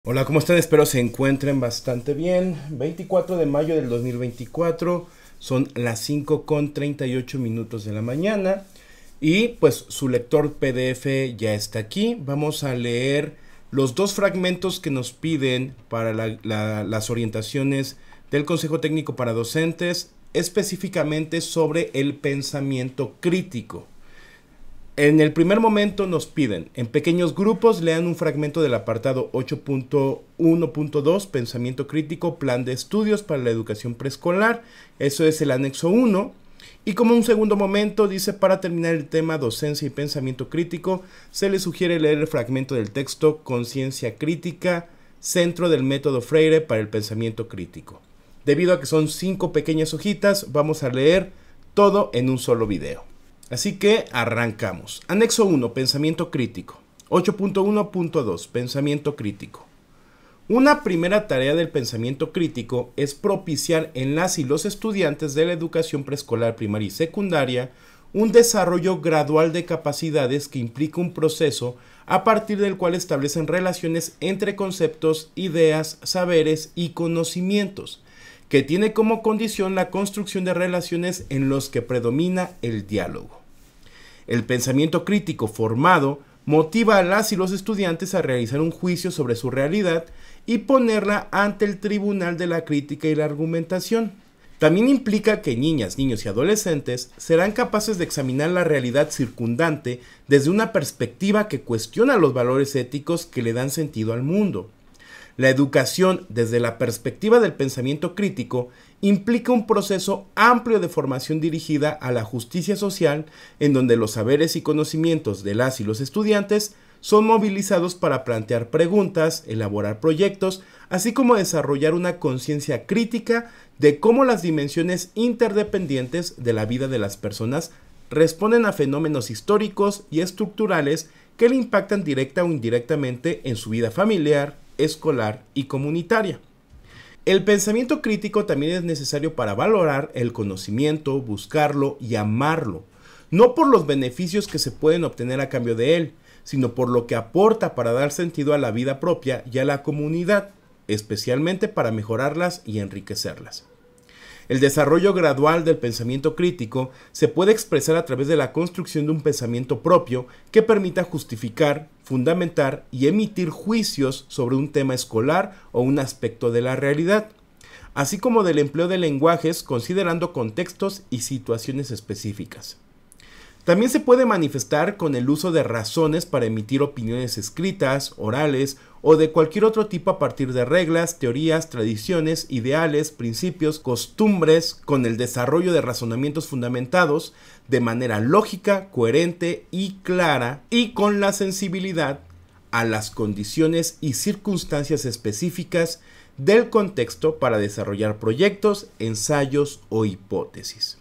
Hola, ¿cómo están? Espero se encuentren bastante bien. 24 de mayo del 2024, son las 5:38 de la mañana y pues su lector PDF ya está aquí. Vamos a leer los dos fragmentos que nos piden para las orientaciones del Consejo Técnico para Docentes, específicamente sobre el pensamiento crítico. En el primer momento nos piden, en pequeños grupos, lean un fragmento del apartado 8.1.2, Pensamiento Crítico, Plan de Estudios para la Educación Preescolar. Eso es el anexo 1. Y como un segundo momento, dice, para terminar el tema docencia y pensamiento crítico, se les sugiere leer el fragmento del texto Conciencia Crítica, Centro del Método Freire para el Pensamiento Crítico. Debido a que son 5 pequeñas hojitas, vamos a leer todo en un solo video. Así que arrancamos. Anexo 1, Pensamiento Crítico. 8.1.2, Pensamiento Crítico. Una primera tarea del pensamiento crítico es propiciar en las y los estudiantes de la educación preescolar, primaria y secundaria un desarrollo gradual de capacidades que implica un proceso a partir del cual establecen relaciones entre conceptos, ideas, saberes y conocimientos, que tiene como condición la construcción de relaciones en los que predomina el diálogo. El pensamiento crítico formado motiva a las y los estudiantes a realizar un juicio sobre su realidad y ponerla ante el tribunal de la crítica y la argumentación. También implica que niñas, niños y adolescentes serán capaces de examinar la realidad circundante desde una perspectiva que cuestiona los valores éticos que le dan sentido al mundo. La educación desde la perspectiva del pensamiento crítico implica un proceso amplio de formación dirigida a la justicia social, en donde los saberes y conocimientos de las y los estudiantes son movilizados para plantear preguntas, elaborar proyectos, así como desarrollar una conciencia crítica de cómo las dimensiones interdependientes de la vida de las personas responden a fenómenos históricos y estructurales que le impactan directa o indirectamente en su vida familiar, escolar y comunitaria. El pensamiento crítico también es necesario para valorar el conocimiento, buscarlo y amarlo, no por los beneficios que se pueden obtener a cambio de él, sino por lo que aporta para dar sentido a la vida propia y a la comunidad, especialmente para mejorarlas y enriquecerlas. El desarrollo gradual del pensamiento crítico se puede expresar a través de la construcción de un pensamiento propio que permita justificar, fundamentar y emitir juicios sobre un tema escolar o un aspecto de la realidad, así como del empleo de lenguajes considerando contextos y situaciones específicas. También se puede manifestar con el uso de razones para emitir opiniones escritas, orales o de cualquier otro tipo a partir de reglas, teorías, tradiciones, ideales, principios, costumbres, con el desarrollo de razonamientos fundamentados de manera lógica, coherente y clara, y con la sensibilidad a las condiciones y circunstancias específicas del contexto para desarrollar proyectos, ensayos o hipótesis.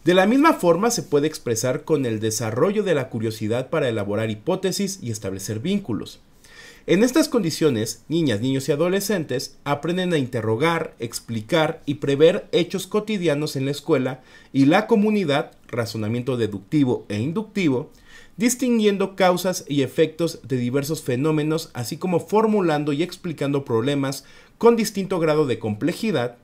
De la misma forma se puede expresar con el desarrollo de la curiosidad para elaborar hipótesis y establecer vínculos. En estas condiciones, niñas, niños y adolescentes aprenden a interrogar, explicar y prever hechos cotidianos en la escuela y la comunidad, razonamiento deductivo e inductivo, distinguiendo causas y efectos de diversos fenómenos, así como formulando y explicando problemas con distinto grado de complejidad.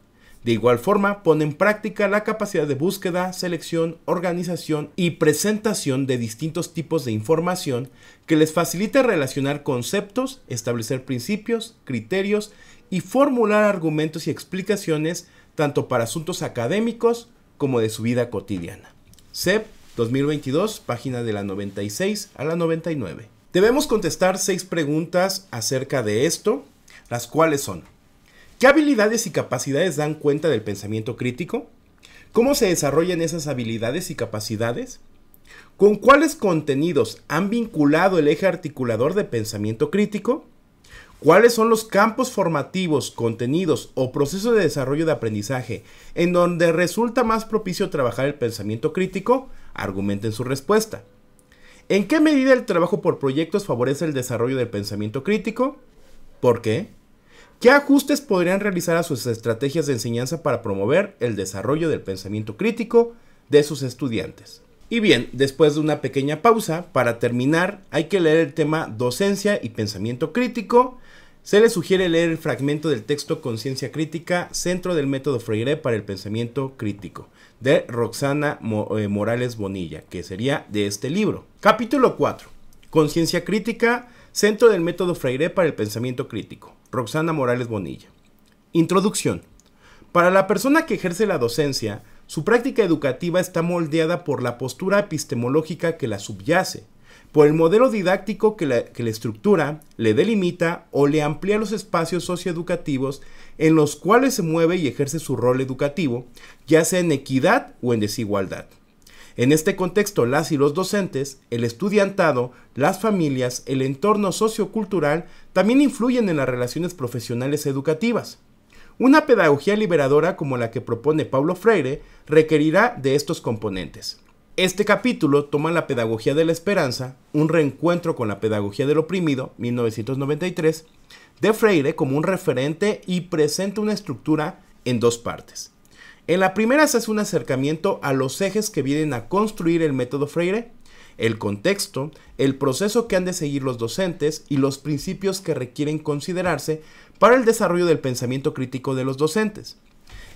De igual forma, pone en práctica la capacidad de búsqueda, selección, organización y presentación de distintos tipos de información que les facilita relacionar conceptos, establecer principios, criterios y formular argumentos y explicaciones tanto para asuntos académicos como de su vida cotidiana. CEP 2022, página de la 96 a la 99. Debemos contestar 6 preguntas acerca de esto, las cuales son: ¿qué habilidades y capacidades dan cuenta del pensamiento crítico? ¿Cómo se desarrollan esas habilidades y capacidades? ¿Con cuáles contenidos han vinculado el eje articulador de pensamiento crítico? ¿Cuáles son los campos formativos, contenidos o procesos de desarrollo de aprendizaje en donde resulta más propicio trabajar el pensamiento crítico? Argumenten su respuesta. ¿En qué medida el trabajo por proyectos favorece el desarrollo del pensamiento crítico? ¿Por qué? ¿Qué ajustes podrían realizar a sus estrategias de enseñanza para promover el desarrollo del pensamiento crítico de sus estudiantes? Y bien, después de una pequeña pausa, para terminar, hay que leer el tema docencia y pensamiento crítico, Se le sugiere leer el fragmento del texto Conciencia Crítica, Centro del Método Freire para el Pensamiento Crítico, de Roxana Morales Bonilla, que sería de este libro. Capítulo 4. Conciencia Crítica, Centro del Método Freire para el Pensamiento Crítico, Roxana Morales Bonilla. Introducción. Para la persona que ejerce la docencia, su práctica educativa está moldeada por la postura epistemológica que la subyace, por el modelo didáctico que la estructura, le delimita o le amplía los espacios socioeducativos en los cuales se mueve y ejerce su rol educativo, ya sea en equidad o en desigualdad. En este contexto, las y los docentes, el estudiantado, las familias, el entorno sociocultural también influyen en las relaciones profesionales educativas. Una pedagogía liberadora como la que propone Paulo Freire requerirá de estos componentes. Este capítulo toma la pedagogía de la esperanza, un reencuentro con la pedagogía del oprimido, 1993, de Freire como un referente y presenta una estructura en dos partes. En la primera se hace un acercamiento a los ejes que vienen a construir el método Freire, el contexto, el proceso que han de seguir los docentes y los principios que requieren considerarse para el desarrollo del pensamiento crítico de los docentes.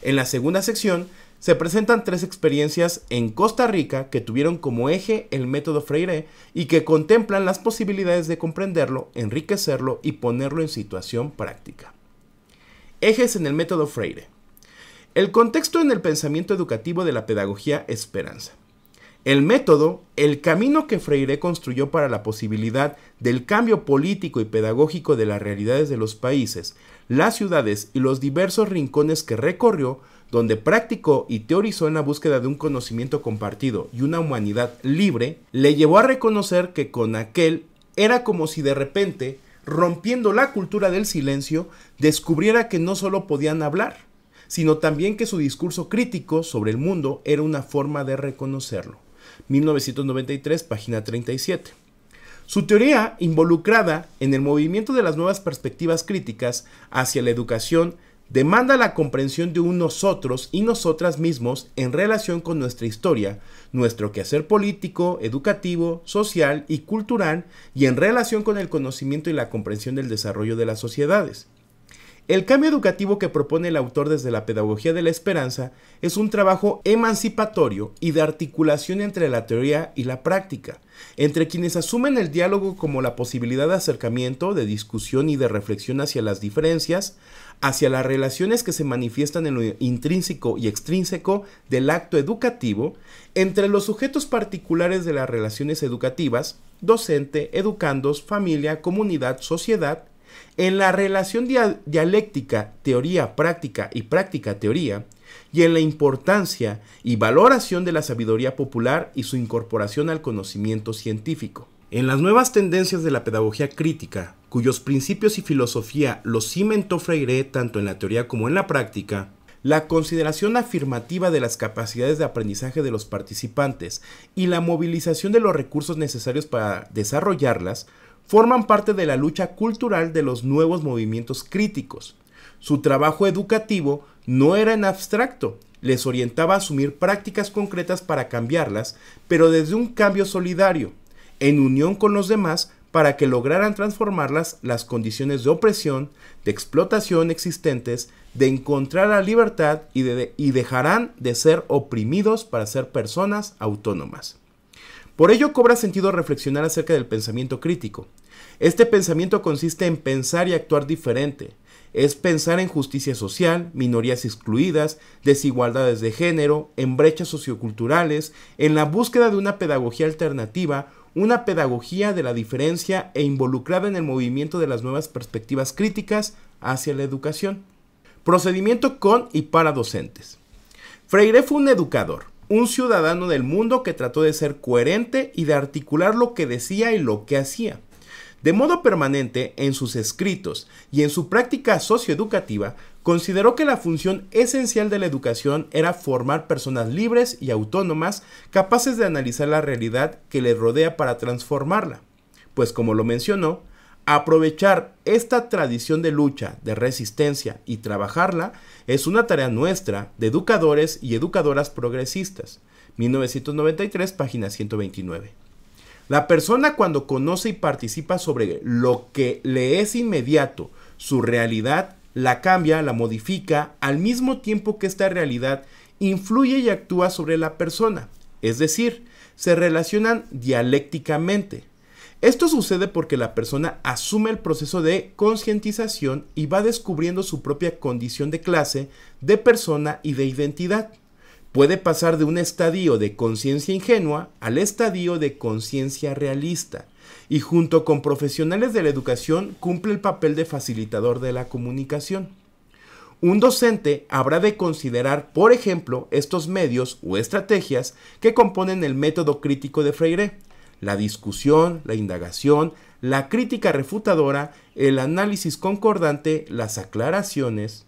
En la segunda sección se presentan 3 experiencias en Costa Rica que tuvieron como eje el método Freire y que contemplan las posibilidades de comprenderlo, enriquecerlo y ponerlo en situación práctica. Ejes en el método Freire. El contexto en el pensamiento educativo de la pedagogía esperanza. El método, el camino que Freire construyó para la posibilidad del cambio político y pedagógico de las realidades de los países, las ciudades y los diversos rincones que recorrió, donde practicó y teorizó en la búsqueda de un conocimiento compartido y una humanidad libre, le llevó a reconocer que con aquel era como si de repente, rompiendo la cultura del silencio, descubriera que no solo podían hablar, sino también que su discurso crítico sobre el mundo era una forma de reconocerlo. 1993, página 37. Su teoría, involucrada en el movimiento de las nuevas perspectivas críticas hacia la educación, demanda la comprensión de un nosotros y nosotras mismos en relación con nuestra historia, nuestro quehacer político, educativo, social y cultural, y en relación con el conocimiento y la comprensión del desarrollo de las sociedades. El cambio educativo que propone el autor desde la pedagogía de la esperanza es un trabajo emancipatorio y de articulación entre la teoría y la práctica, entre quienes asumen el diálogo como la posibilidad de acercamiento, de discusión y de reflexión hacia las diferencias, hacia las relaciones que se manifiestan en lo intrínseco y extrínseco del acto educativo, entre los sujetos particulares de las relaciones educativas, docente, educandos, familia, comunidad, sociedad, en la relación dialéctica, teoría-práctica y práctica-teoría, y en la importancia y valoración de la sabiduría popular y su incorporación al conocimiento científico. En las nuevas tendencias de la pedagogía crítica, cuyos principios y filosofía los cimentó Freire tanto en la teoría como en la práctica, la consideración afirmativa de las capacidades de aprendizaje de los participantes y la movilización de los recursos necesarios para desarrollarlas forman parte de la lucha cultural de los nuevos movimientos críticos. Su trabajo educativo no era en abstracto, les orientaba a asumir prácticas concretas para cambiarlas, pero desde un cambio solidario, en unión con los demás, para que lograran transformarlas las condiciones de opresión, de explotación existentes, de encontrar la libertad y dejarán de ser oprimidos para ser personas autónomas. Por ello cobra sentido reflexionar acerca del pensamiento crítico. Este pensamiento consiste en pensar y actuar diferente. Es pensar en justicia social, minorías excluidas, desigualdades de género, en brechas socioculturales, en la búsqueda de una pedagogía alternativa, una pedagogía de la diferencia e involucrada en el movimiento de las nuevas perspectivas críticas hacia la educación. Procedimiento con y para docentes. Freire fue un educador, un ciudadano del mundo que trató de ser coherente y de articular lo que decía y lo que hacía. De modo permanente, en sus escritos y en su práctica socioeducativa, consideró que la función esencial de la educación era formar personas libres y autónomas capaces de analizar la realidad que les rodea para transformarla. Pues como lo mencionó, aprovechar esta tradición de lucha, de resistencia y trabajarla es una tarea nuestra de educadores y educadoras progresistas. 1993, página 129. La persona cuando conoce y participa sobre lo que le es inmediato, su realidad la cambia, la modifica, al mismo tiempo que esta realidad influye y actúa sobre la persona, es decir, se relacionan dialécticamente. Esto sucede porque la persona asume el proceso de concientización y va descubriendo su propia condición de clase, de persona y de identidad. Puede pasar de un estadio de conciencia ingenua al estadio de conciencia realista, y junto con profesionales de la educación cumple el papel de facilitador de la comunicación. Un docente habrá de considerar, por ejemplo, estos medios o estrategias que componen el método crítico de Freire: la discusión, la indagación, la crítica refutadora, el análisis concordante, las aclaraciones.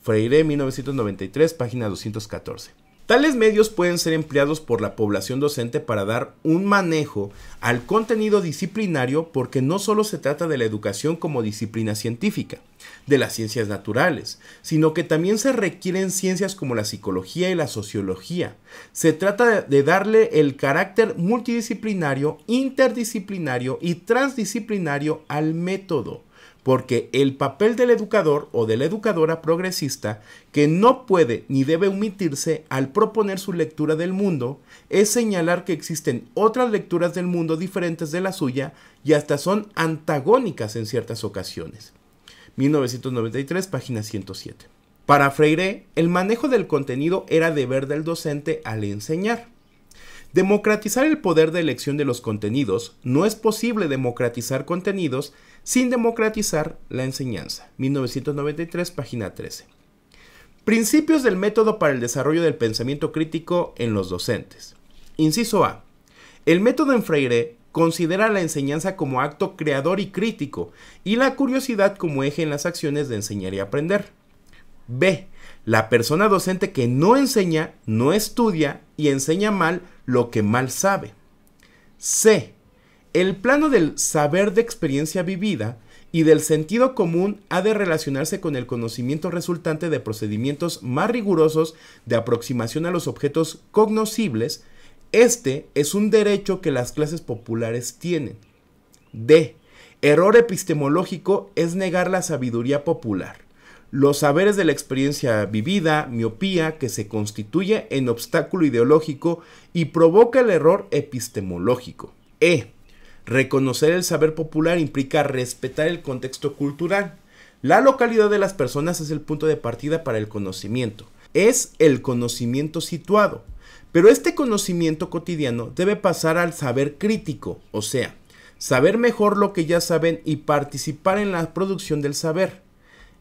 Freire, 1993, página 214. Tales medios pueden ser empleados por la población docente para dar un manejo al contenido disciplinario, porque no solo se trata de la educación como disciplina científica, de las ciencias naturales, sino que también se requieren ciencias como la psicología y la sociología. Se trata de darle el carácter multidisciplinario, interdisciplinario y transdisciplinario al método, porque el papel del educador o de la educadora progresista, que no puede ni debe omitirse al proponer su lectura del mundo, es señalar que existen otras lecturas del mundo diferentes de la suya y hasta son antagónicas en ciertas ocasiones. 1993, página 107. Para Freire, el manejo del contenido era deber del docente al enseñar. Democratizar el poder de elección de los contenidos. No es posible democratizar contenidos sin democratizar la enseñanza. 1993, página 13. Principios del método para el desarrollo del pensamiento crítico en los docentes. Inciso A. El método en Freire considera la enseñanza como acto creador y crítico, y la curiosidad como eje en las acciones de enseñar y aprender. B. La persona docente que no enseña, no estudia y enseña mal lo que mal sabe. C. El plano del saber de experiencia vivida y del sentido común ha de relacionarse con el conocimiento resultante de procedimientos más rigurosos de aproximación a los objetos cognoscibles. Este es un derecho que las clases populares tienen. D. Error epistemológico es negar la sabiduría popular, los saberes de la experiencia vivida, miopía que se constituye en obstáculo ideológico y provoca el error epistemológico. E. Reconocer el saber popular implica respetar el contexto cultural. La localidad de las personas es el punto de partida para el conocimiento. Es el conocimiento situado. Pero este conocimiento cotidiano debe pasar al saber crítico, o sea, saber mejor lo que ya saben y participar en la producción del saber.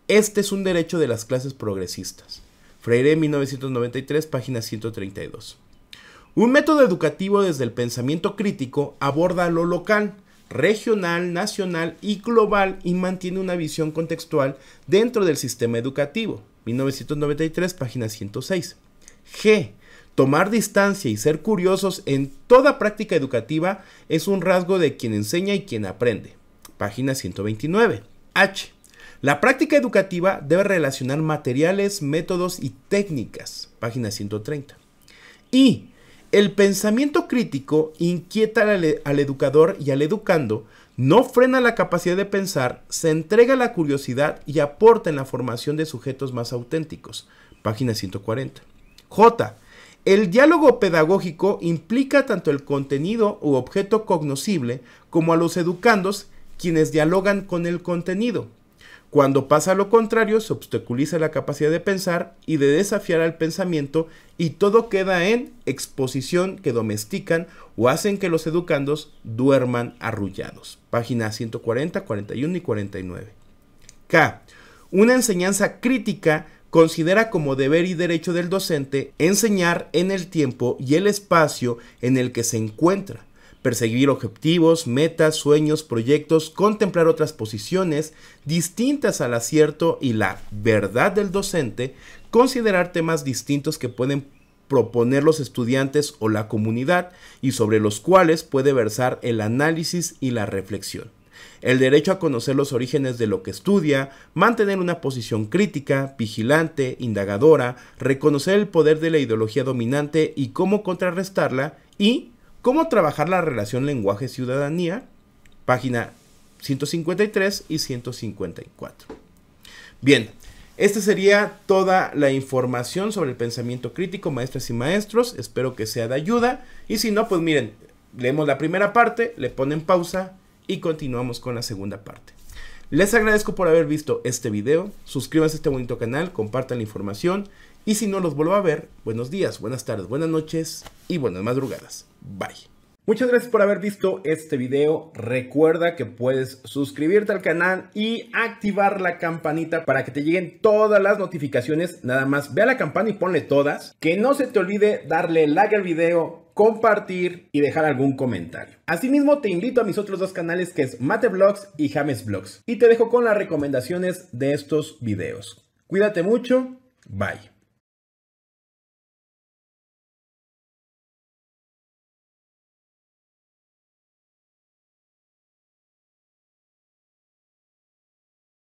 Este es un derecho de las clases progresistas. Freire, 1993, página 132. Un método educativo desde el pensamiento crítico aborda lo local, regional, nacional y global y mantiene una visión contextual dentro del sistema educativo. 1993, página 106. G. Tomar distancia y ser curiosos en toda práctica educativa es un rasgo de quien enseña y quien aprende. Página 129. H. La práctica educativa debe relacionar materiales, métodos y técnicas. Página 130. I. El pensamiento crítico inquieta al educador y al educando, no frena la capacidad de pensar, se entrega a la curiosidad y aporta en la formación de sujetos más auténticos. Página 140. J. El diálogo pedagógico implica tanto el contenido u objeto cognoscible como a los educandos, quienes dialogan con el contenido. Cuando pasa lo contrario, se obstaculiza la capacidad de pensar y de desafiar al pensamiento, y todo queda en exposición que domestican o hacen que los educandos duerman arrullados. Páginas 140, 41 y 49. K. Una enseñanza crítica considera como deber y derecho del docente enseñar en el tiempo y el espacio en el que se encuentra, perseguir objetivos, metas, sueños, proyectos, contemplar otras posiciones distintas al acierto y la verdad del docente, considerar temas distintos que pueden proponer los estudiantes o la comunidad y sobre los cuales puede versar el análisis y la reflexión. El derecho a conocer los orígenes de lo que estudia, mantener una posición crítica, vigilante, indagadora, reconocer el poder de la ideología dominante y cómo contrarrestarla, y cómo trabajar la relación lenguaje-ciudadanía, página 153 y 154. Bien, esta sería toda la información sobre el pensamiento crítico, maestras y maestros. Espero que sea de ayuda. Y si no, pues miren, leemos la primera parte, le ponen pausa y continuamos con la segunda parte. Les agradezco por haber visto este video. Suscríbanse a este bonito canal, compartan la información. Y si no los vuelvo a ver, buenos días, buenas tardes, buenas noches y buenas madrugadas. Bye. Muchas gracias por haber visto este video. Recuerda que puedes suscribirte al canal y activar la campanita para que te lleguen todas las notificaciones. Nada más ve a la campana y ponle todas. Que no se te olvide darle like al video, compartir y dejar algún comentario. Asimismo te invito a mis otros dos canales, que es Mate Vlogs y James Vlogs. Y te dejo con las recomendaciones de estos videos. Cuídate mucho. Bye.